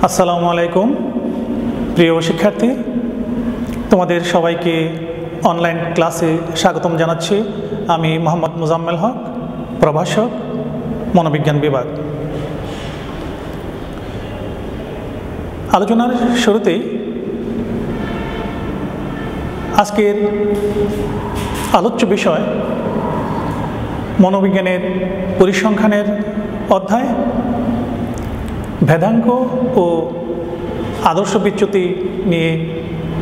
আসসালামু আলাইকুম প্রিয় শিক্ষার্থী, তোমাদের সবাইকে অনলাইন ক্লাসে স্বাগতম জানাচ্ছি। আমি মোহাম্মদ মুজাম্মেল হক, প্রভাষক, মনোবিজ্ঞান বিভাগ। আলোচনার শুরুতেই আজকের আলোচ্য বিষয় মনোবিজ্ঞানের পরিসংখ্যানের অধ্যায়, ভেদাঙ্ক ও আদর্শ বিচ্যুতি নিয়ে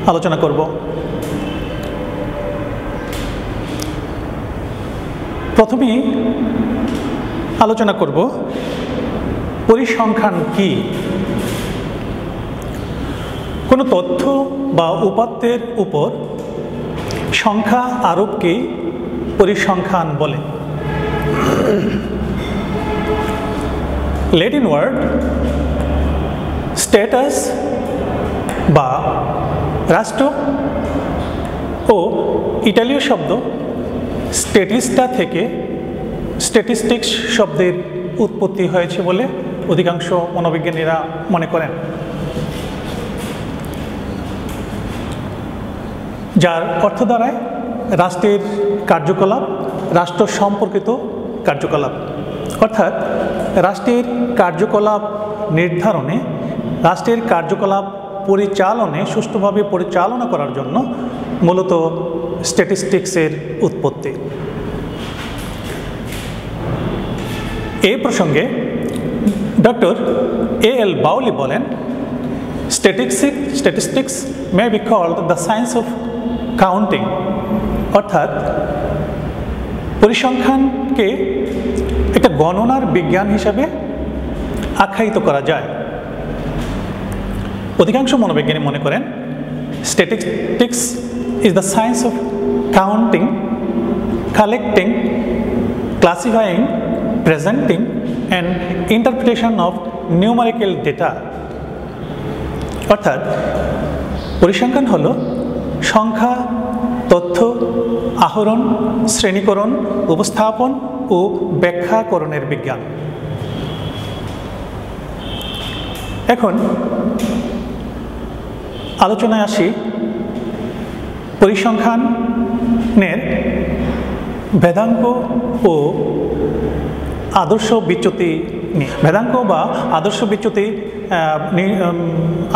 আলোচনা করব। প্রথমেই আলোচনা করব পরিসংখ্যান কি। কোনো তথ্য বা উপাত্তের উপর সংখ্যা আরোপকে পরিসংখ্যান বলে। ল্যাটিন ওয়ার্ড স্ট্যাটাস বা রাষ্ট্র ও ইটালীয় শব্দ স্ট্যাটিস্টা থেকে স্ট্যাটিস্টিক্স শব্দের উৎপত্তি হয়েছে বলে অধিকাংশ মনোবিজ্ঞানীরা মনে করেন, যার অর্থ দাঁড়ায় রাষ্ট্রের কার্যকলাপ, রাষ্ট্র সম্পর্কিত কার্যকলাপ। অর্থাৎ রাষ্ট্রের কার্যকলাপ নির্ধারণে, রাষ্ট্রের কার্যকলাপ পরিচালনে, সুষ্ঠুভাবে পরিচালনা করার জন্য মূলত স্ট্যাটিস্টিক্সের উৎপত্তি। এই প্রসঙ্গে ডক্টর A.L. বাউলি বলেন, statistics may be called the science of counting. অর্থাৎ পরিসংখ্যানকে একটা গণনার বিজ্ঞান হিসাবে আখ্যায়িত করা যায়। অধিকাংশ মনোবিজ্ঞানী মনে করেন statistics is the science of counting, collecting, ক্লাসিফাইং, presenting and interpretation of numerical data. অর্থাৎ পরিসংখ্যান হল সংখ্যা, তথ্য আহরণ, শ্রেণীকরণ, উপস্থাপন ও ব্যাখ্যাকরণের বিজ্ঞান। এখন আলোচনায় আসি পরিসংখ্যানের ভেদাঙ্ক ও আদর্শ বিচ্যুতি নিয়ে। ভেদাঙ্ক বা আদর্শ বিচ্যুতি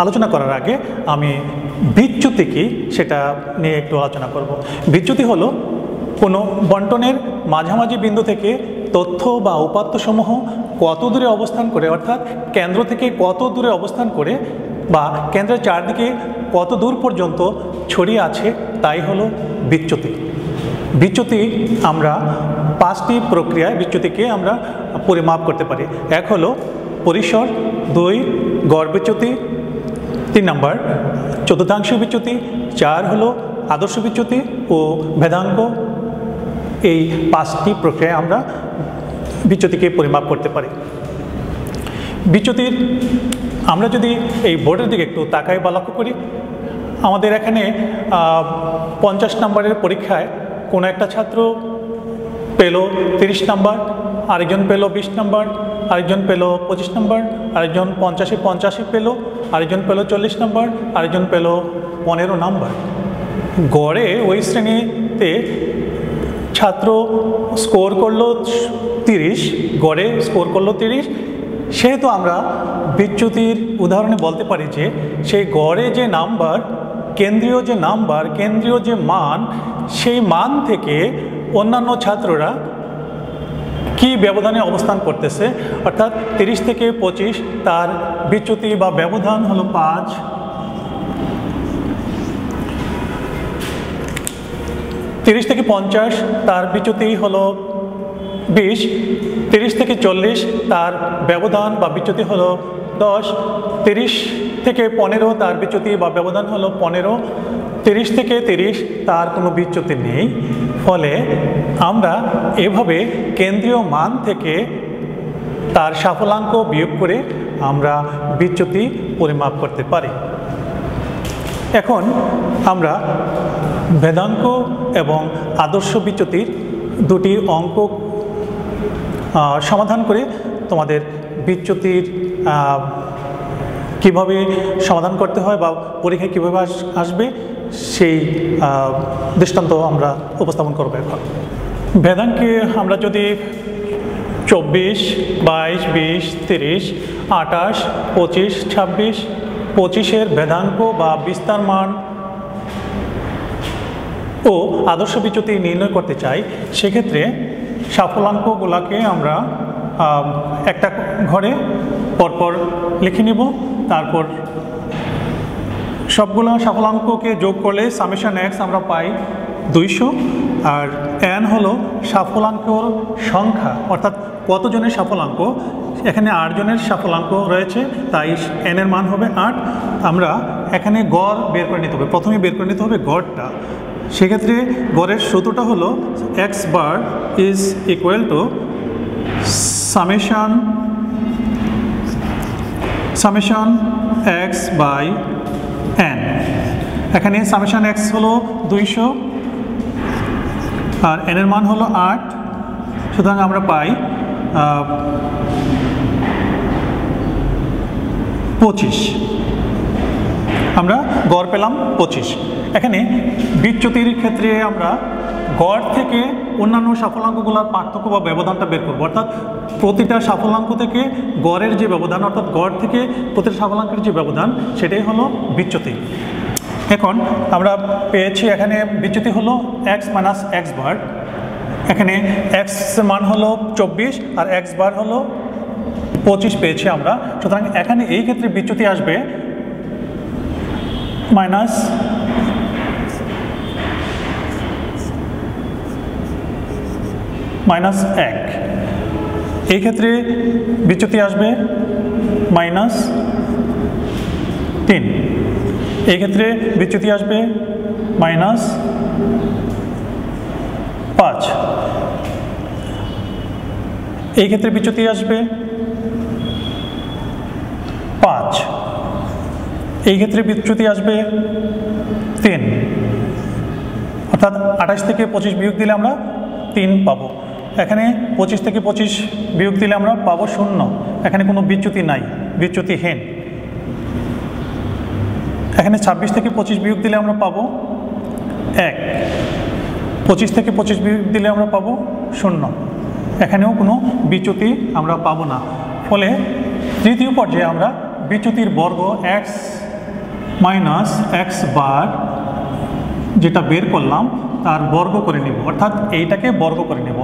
আলোচনা করার আগে আমি বিচ্যুতি কি সেটা নিয়ে একটু আলোচনা করব। বিচ্যুতি হলো কোনো বন্টনের মাঝামাঝি বিন্দু থেকে তথ্য বা উপাত্তসমূহ কত দূরে অবস্থান করে, অর্থাৎ কেন্দ্র থেকে কত দূরে অবস্থান করে বা কেন্দ্রের চারদিকে কত দূর পর্যন্ত ছড়িয়ে আছে, তাই হলো বিচ্যুতি। বিচ্যুতি আমরা পাঁচটি প্রক্রিয়ায় বিচ্যুতিকে আমরা পরিমাপ করতে পারি। এক হলো পরিসর, 2 গড় বিচ্যুতি, 3 নম্বর চতুর্থাংশ বিচ্যুতি, 4 হলো আদর্শ বিচ্যুতি ও ভেদাঙ্ক। এই 5টি প্রক্রিয়ায় আমরা বিচ্যুতিকে পরিমাপ করতে পারি। বিচ্যুতির আমরা যদি এই বোর্ডের দিকে একটু তাকাই বা লক্ষ্য করি, আমাদের এখানে 50 নম্বরের পরীক্ষায় কোনো একটা ছাত্র পেল 30 নম্বর, আরেকজন পেল 20 নম্বর, আরেকজন পেল 25 নম্বর, আরেকজন 50 পেল, আরেকজন পেল 40 নম্বর, আরেকজন পেল 15 নম্বর। গড়ে ওই শ্রেণীতে ছাত্র স্কোর করলো 30, গড়ে স্কোর করলো 30। সেহেতু আমরা বিচ্যুতির উদাহরণে বলতে পারি যে সেই গড়ে যে নাম্বার, কেন্দ্রীয় যে নাম্বার, কেন্দ্রীয় যে মান, সেই মান থেকে অন্যান্য ছাত্ররা কি ব্যবধানে অবস্থান করতেছে, অর্থাৎ 30 থেকে 25 তার বিচ্যুতি বা ব্যবধান হলো 5, 30 থেকে 50 তার বিচ্যুতি হলো 20, 30 থেকে 40 তার ব্যবধান বা বিচ্যুতি হলো 10, 30 থেকে 15 তার বিচ্যুতি বা ব্যবধান হলো 15, 30 থেকে 30 তার কোনো বিচ্যুতি নেই। ফলে আমরা এভাবে কেন্দ্রীয় মান থেকে তার সাফল্যাঙ্ক বিয়োগ করে আমরা বিচ্যুতি পরিমাপ করতে পারি। এখন আমরা ভেদাঙ্ক এবং আদর্শ বিচ্যুতির দুটি অঙ্ক সমাধান করে তোমাদের বিচ্যুতির কিভাবে সমাধান করতে হয় বা পরীক্ষায় কীভাবে আসবে সেই দৃষ্টান্ত আমরা উপস্থাপন করব এখন। ভেদাঙ্কে আমরা যদি 24, 22, 20, 30, 28, 25, 26, 25-এর ভেদাঙ্ক বা বিস্তার মান ও আদর্শ বিচ্যুতি নির্ণয় করতে চাই, সেক্ষেত্রে সাফল্যাঙ্কগুলোকে আমরা একটা ঘরে পরপর লিখে নিব। তারপর সবগুলো সাফল্যাঙ্ককে যোগ করলে সামেশন এক্স আমরা পাই 200, আর n হলো সাফল্যাঙ্কর সংখ্যা, অর্থাৎ কতজনের সাফল্যাঙ্ক। এখানে 8 জনের সাফল্যাঙ্ক রয়েছে, তাই n এর মান হবে 8। আমরা এখানে গড় বের করে নিতে হবে, প্রথমে বের করে নিতে হবে গড়টা। সেক্ষেত্রে গড়ের সূত্রটা হলো x bar is equal to summation x by n। এখানে সামেশন এক্স হলো 200 আর n এর মান হলো 8, সুতরাং আমরা পাই 25। আমরা গড় পেলাম 25। এখানে বিচ্যুতির ক্ষেত্রে আমরা গড় থেকে অন্যান্য সাফল্যাঙ্কগুলোর পার্থক্য বা ব্যবধানটা বের করব, অর্থাৎ প্রতিটা সাফল্যাঙ্ক থেকে গড়ের যে ব্যবধান, অর্থাৎ গড় থেকে প্রতিটা সাফল্যাঙ্কের যে ব্যবধান, সেটাই হলো বিচ্যুতি। এখন আমরা পেয়েছি এখানে বিচ্যুতি হলো এক্স মাইনাস এক্স বার। এখানে এক্স মান হলো 24 আর এক্স বার হলো 25 পেয়েছি আমরা। সুতরাং এখানে এই ক্ষেত্রে বিচ্যুতি আসবে মাইনাস -1। এই ক্ষেত্রে বিচ্যুতি আসবে -3। এই ক্ষেত্রে বিচ্যুতি আসবে -5। এই ক্ষেত্রে বিচ্যুতি আসবে 5। এই ক্ষেত্রে বিচ্যুতি আসবে 3। অর্থাৎ 28 থেকে 25 বিয়োগ দিলে আমরা 3 পাবো। এখানে 25 থেকে 25 বিয়োগ দিলে আমরা পাবো 0। এখানে কোনো বিচ্যুতি নাই, বিচ্যুতিহীন। এখানে 26 থেকে 25 বিয়োগ দিলে আমরা পাবো 1। 25 থেকে 25 বিয়োগ দিলে আমরা পাবো 0। এখানেও কোনো বিচ্যুতি আমরা পাবো না। ফলে তৃতীয় পর্যায়ে আমরা বিচ্যুতির বর্গ এক্স মাইনাস এক্স বার যেটা বের করলাম তার বর্গ করে নিব, অর্থাৎ এইটাকে বর্গ করে নেব।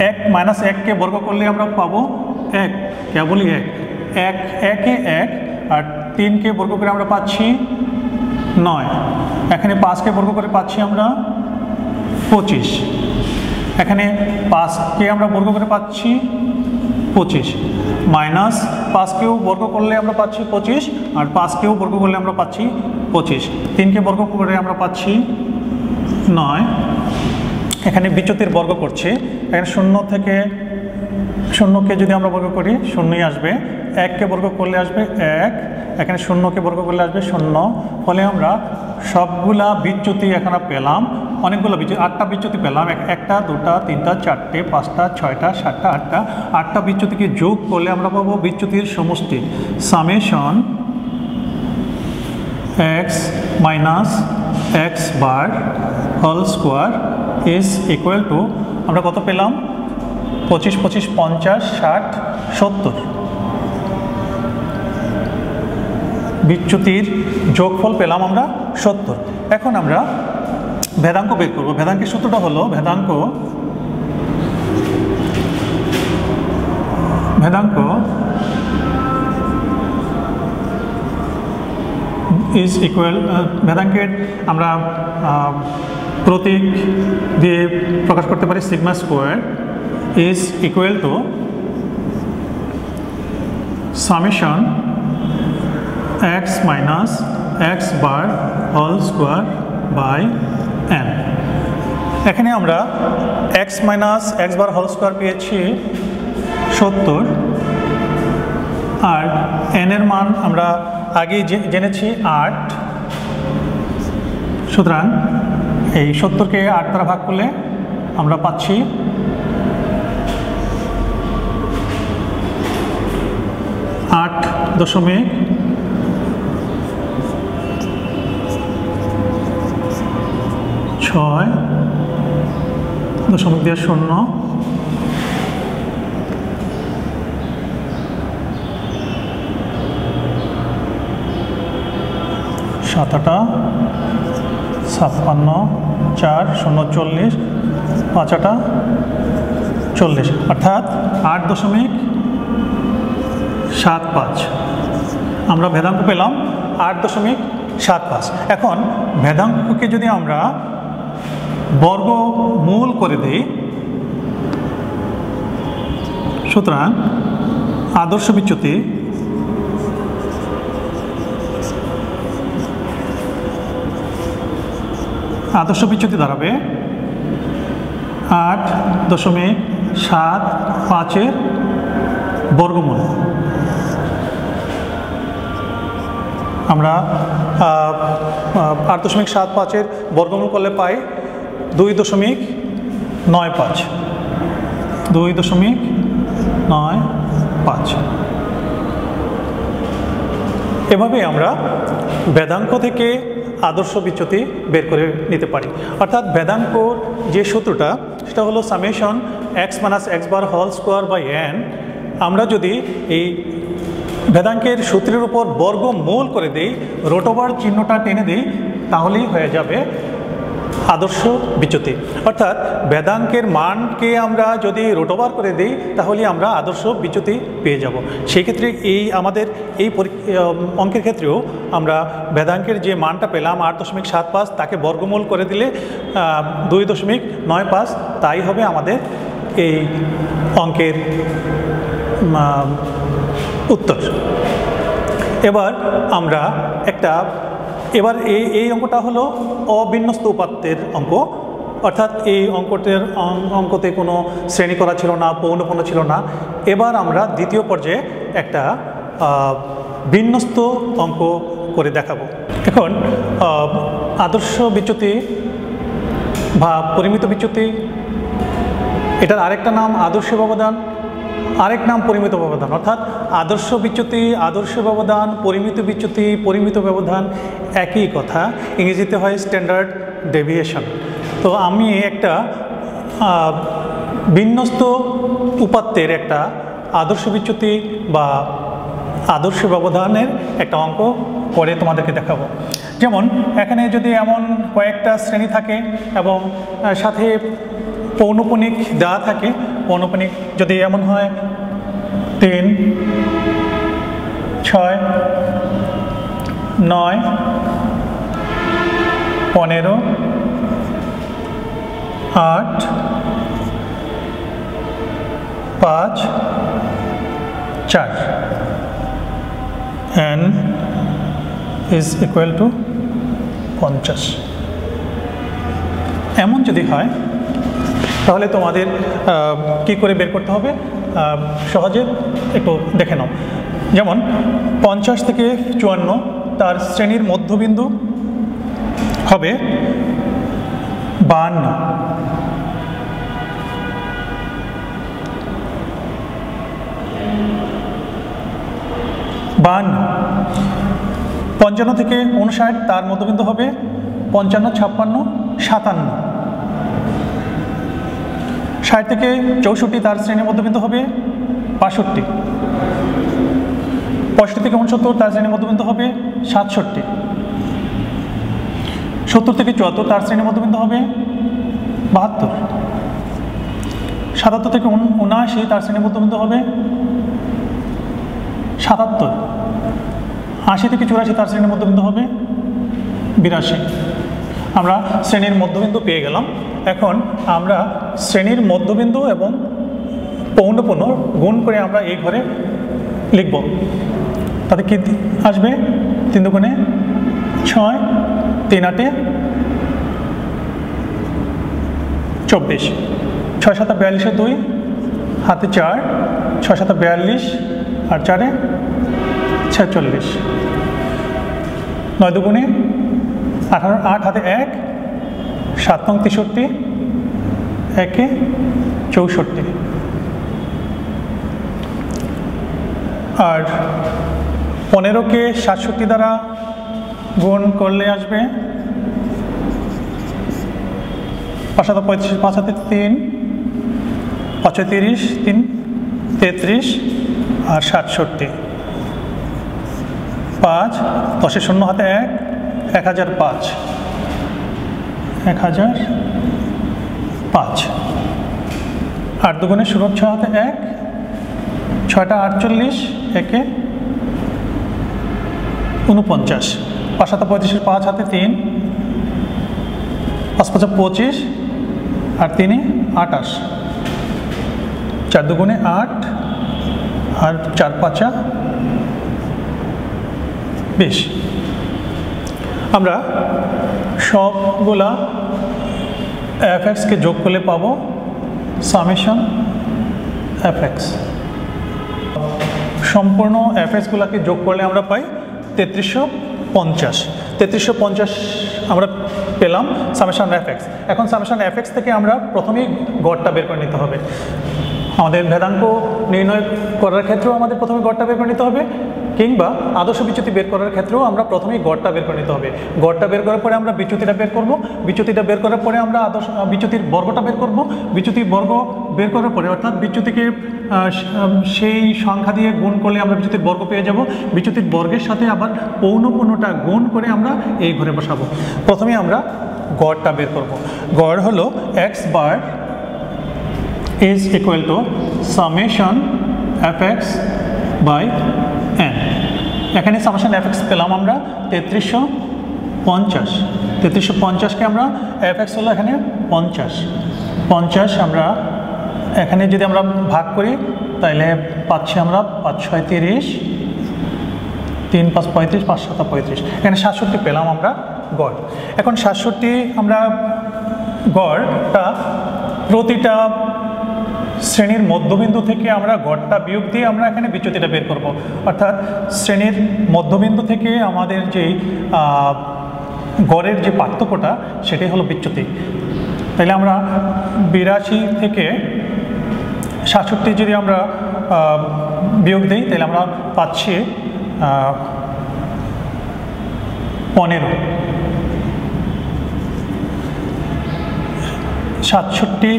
1 মাইনাস 1কে বর্গ করলে আমরা পাবো 1, কেবলই 1। 1 এ 1 আর 3কে বর্গ করে আমরা পাচ্ছি 9। এখানে 5কে বর্গ করে পাচ্ছি আমরা 25। এখানে 5কে আমরা বর্গ করে পাচ্ছি 25, মাইনাস 5কেও বর্গ করলে আমরা পাচ্ছি 25 আর 5কেও বর্গ করলে আমরা পাচ্ছি 25। 3কে বর্গ করে আমরা পাচ্ছি 9। এখানে বিচ্যুতির বর্গ করছি। এখানে 0 থেকে 0কে যদি আমরা বর্গ করি 0ই আসবে। 1কে বর্গ করলে আসবে 1। এখানে 0কে বর্গ করলে আসবে 0। ফলে আমরা সবগুলা বিচ্যুতি এখানে পেলাম, অনেকগুলো বিচ্যুতি, 8টা বিচ্যুতি পেলাম। 1টা 2টা 3টা 4টে 5টা 6টা 7টা 8টা। 8টা বিচ্যুতিকে যোগ করলে আমরা পাবো বিচ্যুতির সমষ্টি summation x minus x bar whole square is equal to, আমরা কত পেলাম? 25, 25, 50, 60, 70। বিচ্যুতির যোগফল পেলাম আমরা 70। এখন আমরা ভেদাঙ্ক বের করব। ভেদাঙ্কের সূত্রটা হলো ভেদাঙ্ক ইজ ইকুয়াল, ভেদাঙ্কের আমরা প্রতীক দিয়ে প্রকাশ করতে পারি sigma square is equal to summation x minus x bar whole square by n। এখানে আমরা x minus x bar whole square পেয়েছি 70 আর n এর মান আমরা আগেই জেনেছি 8। সুতরাং এই 70কে 8 দ্বারা ভাগ করলে আমরা পাচ্ছি 8.5। 6.0 7 56 4 0 40 5 40 অর্থাৎ 8.75 আমরা ভেদাঙ্ক পেলাম 8.75। এখন ভেদাঙ্ককে যদি আমরা বর্গমূল করে দিই, সুতরাং আদর্শ বিচ্যুতি দাঁড়াবে 8.75 বর্গমূল। আমরা 8.75 বর্গমূল করলে পাই 2.95। এভাবে আমরা ভেদাঙ্ক থেকে আদর্শ বিচ্যুতি বের করে নিতে পারি। অর্থাৎ ভেদাঙ্কর যে সূত্রটা সেটা হলো summation x - x bar whole square by n। আমরা যদি এই ভেদাঙ্কের সূত্রের উপর বর্গমূল করে দিই, রুট ওভার চিহ্নটা টেনে দিই, তাহলেই হয়ে যাবে আদর্শ বিচ্যুতি। অর্থাৎ ভেদাঙ্কের মানকে আমরা যদি রুট ওভার করে দিই তাহলে আমরা আদর্শ বিচ্যুতি পেয়ে যাব। সেই ক্ষেত্রে আমাদের এই অঙ্কের ক্ষেত্রেও আমরা ভেদাঙ্কের যে মানটা পেলাম 8.75 তাকে বর্গমূল করে দিলে 2.95, তাই হবে আমাদের এই অঙ্কের উত্তর। এবার আমরা এবার এই অঙ্কটা হলো অবিন্যস্ত উপাত্তের অঙ্ক। অর্থাৎ এই অঙ্কতে কোনো শ্রেণী করা ছিল না, পৌনঃপুন্য ছিল না। এবার আমরা দ্বিতীয় পর্যায়ে একটা বিন্যস্ত অঙ্ক করে দেখাবো। এখন আদর্শ বিচ্যুতি বা পরিমিত বিচ্যুতি, এটার আরেকটা নাম আদর্শ ব্যবধান, আরেক নাম পরিমিত ব্যবধান। অর্থাৎ আদর্শ বিচ্যুতি, আদর্শ ব্যবধান, পরিমিত বিচ্যুতি, পরিমিত ব্যবধান একই কথা। ইংরেজিতে হয় স্ট্যান্ডার্ড ডেভিয়েশন। তো আমি একটা বিন্যস্ত উপাত্তের একটা আদর্শ বিচ্যুতি বা আদর্শ ব্যবধানের একটা অঙ্ক করে তোমাদেরকে দেখাবো। যেমন এখানে যদি এমন কয়েকটা শ্রেণী থাকে এবং সাথে পৌনঃপুনিক দেওয়া থাকে, পৌনঃপুনিক যদি এমন হয় 3, 6, 9, 15, 8, 5, 4, n is equal to 50। এমন যদি হয় তাহলে তোমাদের কি করে বের করতে হবে সহজে একটু দেখে নাও। যেমন 50 থেকে 54 তার শ্রেণীর মধ্যবিন্দু হবে 52। 55 থেকে 59 তার মধ্যবিন্দু হবে 55, 56, 57। 60 থেকে 64 তার শ্রেণীর মধ্যবিন্দু হবে 62। 65 থেকে 69 তার শ্রেণীর মধ্যবিন্দু হবে 67। 70 থেকে 74 তার শ্রেণীর মধ্যবিন্দু হবে 72। 77 থেকে 79 তার শ্রেণীর মধ্যবিন্দু হবে 77। 80 থেকে 84 তার শ্রেণীর মধ্যবিন্দু হবে 82। আমরা শ্রেণীর মধ্যবিন্দু পেয়ে গেলাম। এখন আমরা শ্রেণীর মধ্যবিন্দু এবং পৌনঃপুন্য গুণ করে আমরা এই ঘরে লিখব। তাতে কি আসবে? 3 দুগুণে 6, 3 আটে 24, 6 7 42, 2 হাতে 4, 6 7 42 আর 4 46, 9 দুগুণে 18, 8 হাতে 1, 7 নং 63, 1 64। আর 15কে 67 দ্বারা গুণ করলে আসবে 5 7 35, 5 হাতে 3, 5 30, 3 33 আর 67, 5 10 শূন্য হাতে 1, 1005, 1005, 8 দুগুণে 16, 6 হাতে 1, 6টা 48, 1 49, 5 7 35, 5 হাতে 3, 5 5 25 আর 3 28, 4 দুগুণে 8 আর 4 5 20। আমরা সবগুলা fx-কে যোগ করলে পাবো সামেশন fx। সম্পূর্ণ fx-গুলাকে যোগ করলে আমরা পাই 3350। 3350 আমরা পেলাম সামেশন fx। এখন সামেশন fx থেকে আমরা প্রথমেই গড়টা বের করে নিতে হবে। আমাদের ভেদাঙ্ক নির্ণয় করার ক্ষেত্রেও আমাদের প্রথমে গড়টা বের করে নিতে হবে, কিংবা আদর্শ বিচ্যুতি বের করার ক্ষেত্রেও আমরা প্রথমেই গড়টা বের করে নিতে হবে। গড়টা বের করার পরে আমরা বিচ্যুতিটা বের করব, বিচ্যুতিটা বের করার পরে আমরা আদর্শ বিচ্যুতির বর্গটা বের করব, বিচ্যুতির বর্গ বের করার পরে অর্থাৎ বিচ্যুতিকে সেই সংখ্যা দিয়ে গুণ করলে আমরা বিচ্যুতির বর্গ পেয়ে যাব। বিচ্যুতির বর্গের সাথে আবার পৌনঃপুন্যটা গুণ করে আমরা এই ঘরে বসাবো। প্রথমে আমরা গড়টা বের করব। গড় হলো x bar is equal to summation fx by n। এখানে সামেশন fx পেলাম আমরা 3350। 3350-কে আমরা fx হলো এখানে 50 আমরা এখানে যদি আমরা ভাগ করি তাহলে পাচ্ছি আমরা 5 6 30, 3 5 35, 5 7 35, এখানে 67 পেলাম আমরা গড়। এখন 67 আমরা গড়টা প্রতিটা শ্রেণীর মধ্যবিন্দু থেকে আমরা গড়টা বিয়োগ দিয়ে আমরা এখানে বিচ্যুতিটা বের করব। অর্থাৎ শ্রেণীর মধ্যবিন্দু থেকে আমাদের যে গড়ের যে পার্থক্যটা সেটাই হলো বিচ্যুতি। তাহলে আমরা 82 থেকে 67 যদি আমরা বিয়োগ দিই তাহলে আমরা পাচ্ছি 15। 67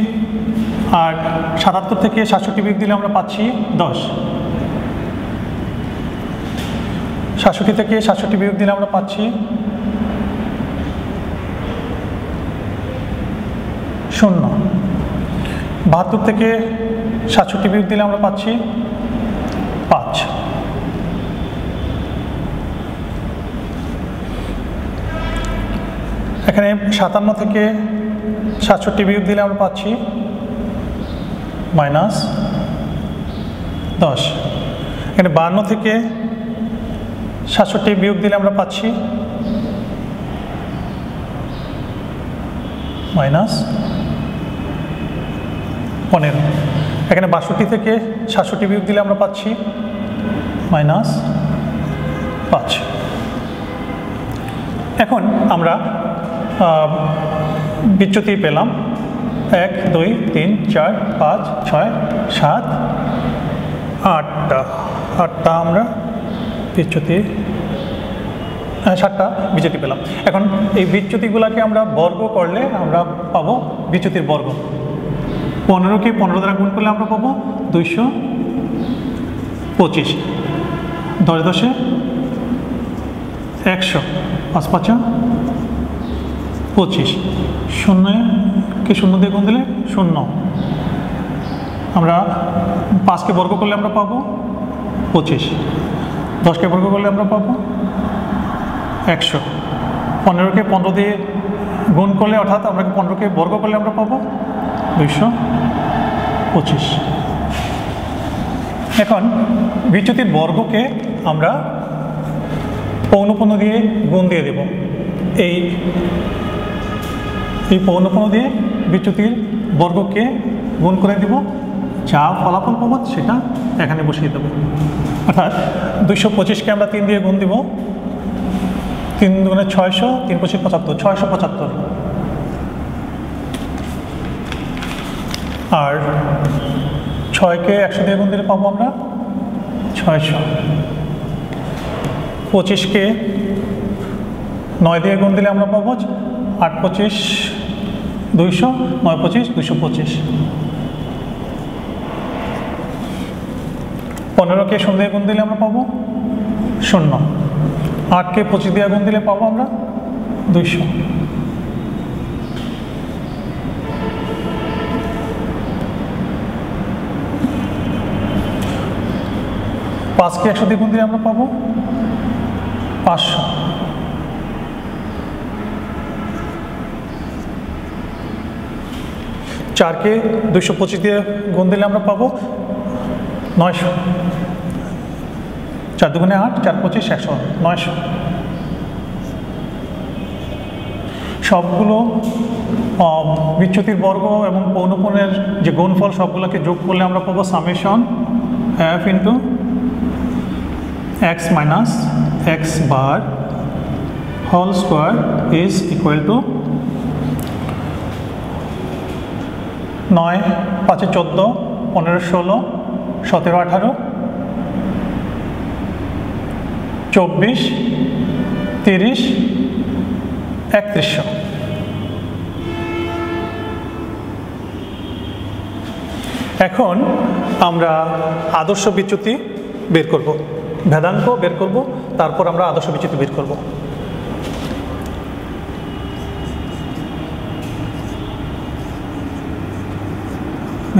আর 77 থেকে 67 বিয়োগ দিলে আমরা পাচ্ছি 10। 67 থেকে 67 বিয়োগ দিলে আমরা পাচ্ছি 0। 72 থেকে 67 বিয়োগ দিলে আমরা পাচ্ছি 5। এখানে 57 থেকে 67 বিয়োগ দিলে আমরা পাচ্ছি -10। এখানে 52 থেকে 67 বিয়োগ দিলে আমরা পাচ্ছি -15। এখানে 62 থেকে 67 বিয়োগ দিলে আমরা পাচ্ছি -5। এখন আমরা বিচ্যুতি পেলাম 1 2 3 4 5 6 7 8টা আমরা বিচ্যুতি 7টা বিচ্যুতি পেলাম। এখন এই বিচ্যুতিগুলোকে আমরা বর্গ করলে আমরা পাবো বিচ্যুতির বর্গ। 15কে 15 দ্বারা গুণ করলে আমরা পাবো 225। 10 10 100, 5 5 25, 0কে 0 দিয়ে গুণ দিলে 0। আমরা 5কে বর্গ করলে আমরা পাবো 25, 10কে বর্গ করলে আমরা পাবো 100, 15কে 15 দিয়ে গুণ করলে অর্থাৎ আমরা 15কে বর্গ করলে আমরা পাবো 225। এখন বিচ্যুতির বর্গকে আমরা পৌনঃপুন্য দিয়ে গুণ দিয়ে দেব। এই পৌনঃপুন্য দিয়ে বিচ্যুতির বর্গকে গুণ করে দেব, যা ফলাফল পাবো সেটা এখানে বসিয়ে দেবো। অর্থাৎ 225কে আমরা 3 দিয়ে গুণ দেব, 3 দুগুণে 600, 3 25 75, 675। আর 6কে 100 দিয়ে গুণ দিলে পাবো আমরা 600। 25কে 9 দিয়ে গুণ দিলে আমরা পাবো 8 25 200, 9 25, 225। 15কে 0 দিয়ে গুণ দিলে আমরা পাবো 0, 8কে 25 দিয়ে গুণ দিলে পাবো আমরা 200। 5কে 100 দিয়ে গুণ দিলে আমরা পাবো 500। 4কে 225 দিয়ে গুণ দিলে আমরা পাবো 900। 4 দুগুণে 8, 4 25, 100, 900। সবগুলো বিচ্যুতির বর্গ এবং পৌনঃপুন্যের যে গুণফল সবগুলোকে যোগ করলে আমরা পাবো summation f into x minus x bar whole square is equal to 9, 5 14, 15 16, 17 18, 24, 30, 3100। এখন আমরা আদর্শ বিচ্যুতি বের করব, ভেদাঙ্ক বের করব, তারপর আমরা আদর্শ বিচ্যুতি বের করব।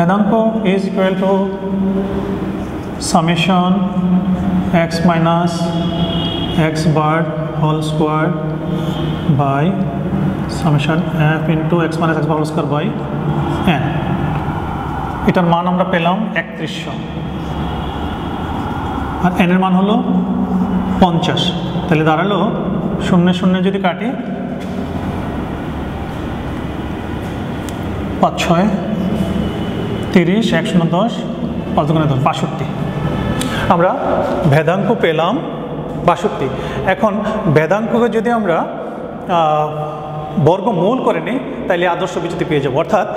ভেদাঙ্ক is equal to summation x minus x bar whole square by summation f into x minus x bar whole square by n। এটার মান আমরা পেলাম 3100 আর n এর মান হলো 50। তাহলে দাঁড়ালো 0 0 যদি কাটি 5 6 30, 1 0 10, 5 দুগুণে 10, 62। আমরা ভেদাঙ্ক পেলাম 62। এখন ভেদাঙ্ককে যদি আমরা বর্গমূল করে নিই তাহলে আদর্শ বিচ্যুতি পেয়ে যাব। অর্থাৎ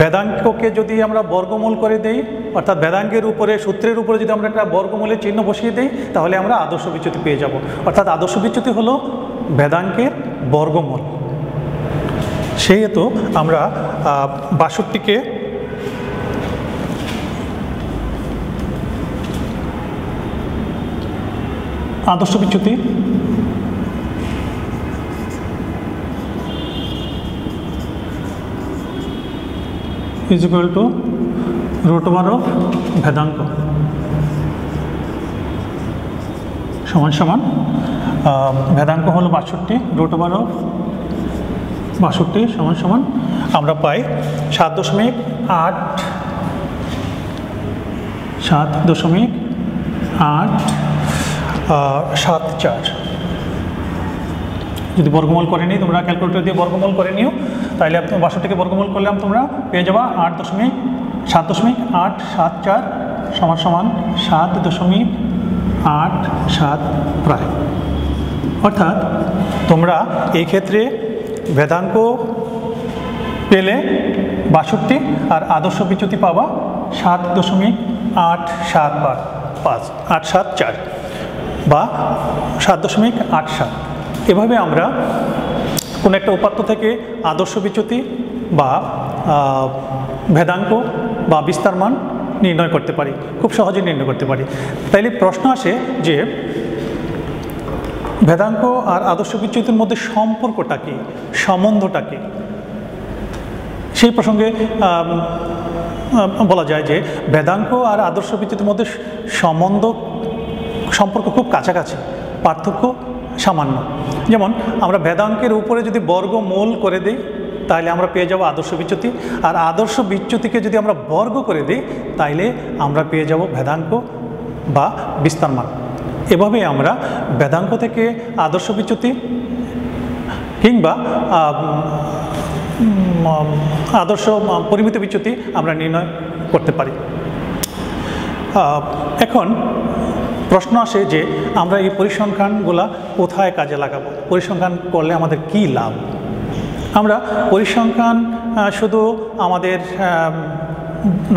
ভেদাঙ্ককে যদি আমরা বর্গমূল করে দিই, অর্থাৎ ভেদাঙ্কের উপরে সূত্রের উপরে যদি আমরা একটা বর্গমূলের চিহ্ন বসিয়ে দিই তাহলে আমরা আদর্শ বিচ্যুতি পেয়ে যাব। অর্থাৎ আদর্শ বিচ্যুতি হলো ভেদাঙ্কের বর্গমূল। সেহেতু আমরা 62কে আদর্শ বিচ্যুতি is equal to root over of ভেদাঙ্ক সমান সমান ভেদাঙ্ক হলো 62, root over of 62 সমান সমান আমরা পাই 7.874। যদি বর্গমূল করে নিই, তোমরা ক্যালকুলেটর দিয়ে বর্গমূল করে নিও, তাহলে 62কে বর্গমূল করলাম তোমরা পেয়ে যাবা 7.874 সমান সমান 7.87 প্রায়। অর্থাৎ তোমরা এই ক্ষেত্রে ভেদাঙ্ক পেলে 62 আর আদর্শ বিচ্যুতি পাবা 7.874 বা 7.87। এভাবে আমরা কোনো একটা উপাত্ত থেকে আদর্শ বিচ্যুতি বা ভেদাঙ্ক বা বিস্তার মান নির্ণয় করতে পারি, খুব সহজে নির্ণয় করতে পারি। তাইলে প্রশ্ন আসে যে ভেদাঙ্ক আর আদর্শ বিচ্যুতির মধ্যে সম্পর্কটা কি, সম্বন্ধটা কি? সেই প্রসঙ্গে বলা যায় যে ভেদাঙ্ক আর আদর্শ বিচ্যুতির মধ্যে সম্পর্ক খুব কাছাকাছি, পার্থক্য সামান্য। যেমন আমরা ভেদাঙ্কের উপরে যদি বর্গমূল করে দিই তাহলে আমরা পেয়ে যাব আদর্শ বিচ্যুতি, আর আদর্শ বিচ্যুতিকে যদি আমরা বর্গ করে দিই তাইলে আমরা পেয়ে যাব ভেদাঙ্ক বা বিস্তার মান। এভাবে আমরা ভেদাঙ্ক থেকে আদর্শ বিচ্যুতি কিংবা আদর্শ পরিমিত বিচ্যুতি আমরা নির্ণয় করতে পারি। এখন প্রশ্ন আসে যে আমরা এই পরিসংখ্যানগুলা কোথায় কাজে লাগাবো, পরিসংখ্যান করলে আমাদের কি লাভ? আমরা পরিসংখ্যান শুধু আমাদের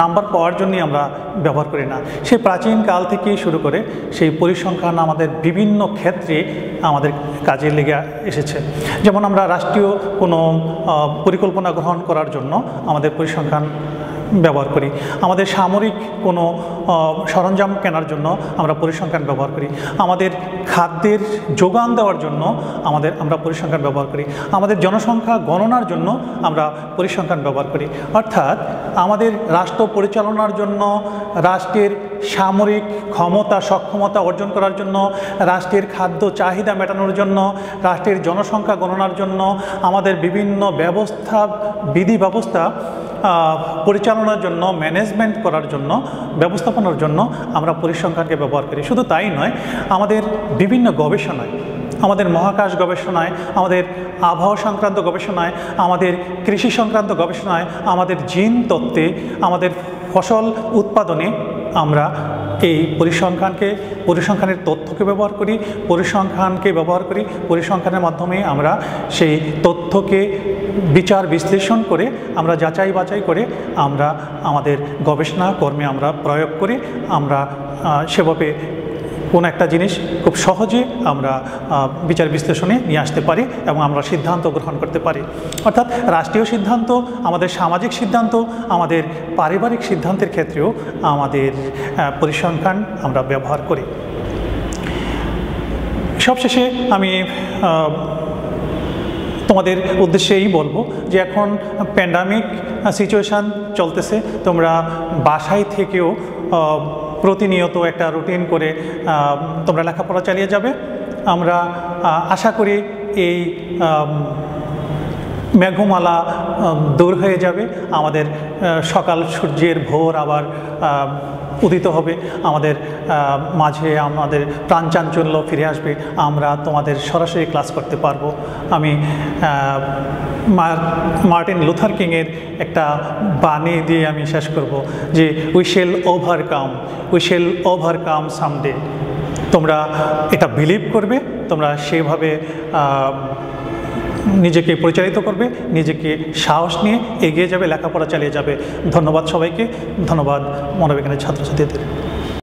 নাম্বার পাওয়ার জন্যই আমরা ব্যবহার করি না। সেই প্রাচীন কাল থেকেই শুরু করে সেই পরিসংখ্যান আমাদের বিভিন্ন ক্ষেত্রে আমাদের কাজে লেগে এসেছে। যেমন আমরা রাষ্ট্রীয় কোনো পরিকল্পনা গ্রহণ করার জন্য আমাদের পরিসংখ্যান ব্যবহার করি, আমাদের সামরিক কোনো সরঞ্জাম কেনার জন্য আমরা পরিসংখ্যান ব্যবহার করি, আমাদের খাদ্যের যোগান দেওয়ার জন্য আমরা পরিসংখ্যান ব্যবহার করি, আমাদের জনসংখ্যা গণনার জন্য আমরা পরিসংখ্যান ব্যবহার করি। অর্থাৎ আমাদের রাষ্ট্র পরিচালনার জন্য, রাষ্ট্রের সামরিক ক্ষমতা সক্ষমতা অর্জন করার জন্য, রাষ্ট্রের খাদ্য চাহিদা মেটানোর জন্য, রাষ্ট্রের জনসংখ্যা গণনার জন্য, আমাদের বিভিন্ন ব্যবস্থা বিধি ব্যবস্থা পরিচালনার জন্য, ম্যানেজমেন্ট করার জন্য, ব্যবস্থাপনার জন্য আমরা পরিসংখ্যানকে ব্যবহার করি। শুধু তাই নয়, আমাদের বিভিন্ন গবেষণায়, আমাদের মহাকাশ গবেষণায়, আমাদের আবহাওয়া সংক্রান্ত গবেষণায়, আমাদের কৃষি সংক্রান্ত গবেষণায়, আমাদের জিন তত্ত্বে, আমাদের ফসল উৎপাদনে আমরা এই পরিসংখ্যানের তথ্যকে ব্যবহার করি, পরিসংখ্যানের মাধ্যমে আমরা সেই তথ্যকে বিচার বিশ্লেষণ করে, আমরা যাচাই বাছাই করে আমরা আমাদের গবেষণা কর্মে আমরা প্রয়োগ করি। আমরা সেভাবে কোনো একটা জিনিস খুব সহজে আমরা বিচার বিশ্লেষণে নিয়ে আসতে পারি এবং আমরা সিদ্ধান্ত গ্রহণ করতে পারি। অর্থাৎ রাষ্ট্রীয় সিদ্ধান্ত, আমাদের সামাজিক সিদ্ধান্ত, আমাদের পারিবারিক সিদ্ধান্তের ক্ষেত্রেও আমাদের পরিসংখ্যান আমরা ব্যবহার করি। সবশেষে আমি তোমাদের উদ্দেশ্যেই বলবো যে এখন প্যান্ডামিক সিচুয়েশান চলতেছে, তোমরা বাসায় থেকেও প্রতিনিয়ত একটা রুটিন করে তোমরা লেখাপড়া চালিয়ে যাবে। আমরা আশা করি এই মেঘমালা দূর হয়ে যাবে, আমাদের সকাল সূর্যের ভোর আবার উদিত হবে, আমাদের মাঝে আমাদের প্রাণচাঞ্চল্য ফিরে আসবে, আমরা তোমাদের সরাসরি ক্লাস করতে পারবো। আমি মার্টিন লুথার কিংয়ের একটা বাণী দিয়ে আমি শেষ করব যে উই শেল ওভারকাম সামডে। তোমরা এটা বিলিভ করবে, তোমরা সেভাবে নিজেকে পরিচালিত করবে, নিজেকে সাহস নিয়ে এগিয়ে যাবে, লেখাপড়া চালিয়ে যাবে। ধন্যবাদ সবাইকে, ধন্যবাদ মনোবিজ্ঞানের ছাত্রছাত্রীদের।